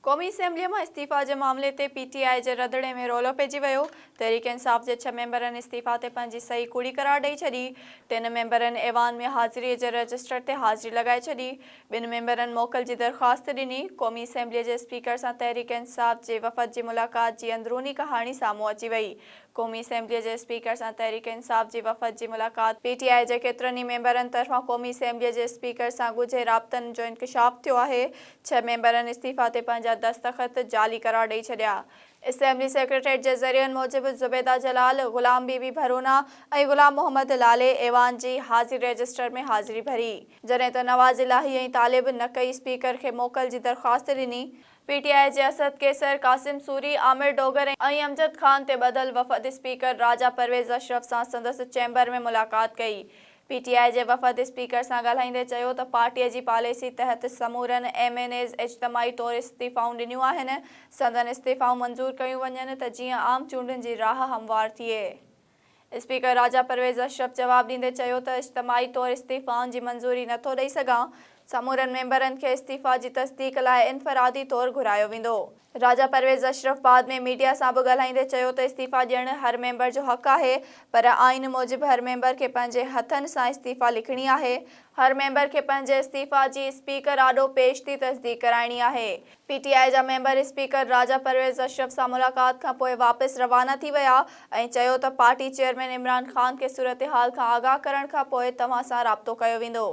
क़ौमी असेंबलीअ मां इस्तीफ़ा जे मामले ते पीटीआई जे रंधिणे में रौलो पइजी वियो। तहरीक इंसाफ़ जे 6 मेंबरनि इस्तीफ़ा ते पंहिंजी सही कूड़ी करार ॾेई छॾी। 3 मेंबरनि ऐवान में हाज़िरीअ जे रजिस्टर ते हाज़िरी लॻाए छॾी। 2 मेंबरनि मोकल जी दरख़्वास्त ॾिनी। क़ौमी असेंबलीअ जे स्पीकर सां तहरीक इंसाफ़ जे वफ़द जी मुलाक़ात जी अंदरूनी कहाणी साम्हूं अची वई। क़ौमी असेंबलीअ जे स्पीकर सां तहरीक इंसाफ़ जी वफ़द जी मुलाक़ात पीटीआई जे केतिरनि ई मेंबरनि तरफ़ां क़ौमी असेंबलीअ जे स्पीकर सां ॻुझे राब्तनि जो इंकशाफ़ थियो आहे। 6 मेंबरनि इस्तीफ़ा ते पंहिंजा दस्तख़त जाली करार ॾेई छॾिया। असेंबली सेक्रेटरीट जे ज़रियनि मूजिबि ज़ुबैदा जलाल, ग़ुलाम बीबी भरूना ऐं ग़ुलाम मोहम्मद लाले ऐवान जी हाज़िरी रजिस्टर में हाज़िरी भरी, जॾहिं त नवाज़ इलाही ऐं तालिब न कई स्पीकर खे मोकल जी दरख़्वास्त ॾिनी। पीटीआई जे असद कैसर, कासिम सूरी, आमिर डोगर ऐं अमजद ख़ान ते ॿधल वफ़द स्पीकर राजा परवेज़ अशरफ सां संदसि चैम्बर में मुलाक़ात कई। पीटीआई जे वफ़द स्पीकर सां ॻाल्हाईंदे चयो त पार्टीअ जी पॉलिसी तहत समूरनि एमएनएज़ इज्तिमाही तौरु इस्तीफ़ाऊं ॾिनियूं आहिनि। संदनि इस्तीफ़ाऊं मंज़ूर कयूं वञनि त जीअं आम चूंडुनि जी राह हमवार थिए। स्पीकर राजा परवेज़ अशरफ जवाब ॾींदे चयो त इज्तिमाही तौरु इस्तीफ़ाउनि जी मंज़ूरी नथो ॾेई सघां। समूरनि मेंबरनि खे इस्तीफ़ा जी तस्दीक़ लाइ इनफ़रादी तौरु घुरायो वेंदो। राजा परवेज़ अशरफ बाद में मीडिया सां बि ॻाल्हाईंदे चयो त इस्तीफ़ा ॾियणु हर मेंबर जो हक़ आहे, पर आइन मूजिबि हर मेंबर खे पंहिंजे हथनि सां इस्तीफ़ा लिखणी आहे। हर मेंबर खे पंहिंजे इस्तीफ़ा जी स्पीकर आॾो पेश थी तस्दीक़ कराइणी आहे। पीटीआई जा मेंबर स्पीकर राजा परवेज़ अशरफ सां मुलाक़ात खां पोइ वापसि रवाना थी विया ऐं चयो त पार्टी चेयरमैन इमरान ख़ान खे सूरत हाल खां आगाह करण खां पोइ तव्हां सां राब्तो कयो वेंदो।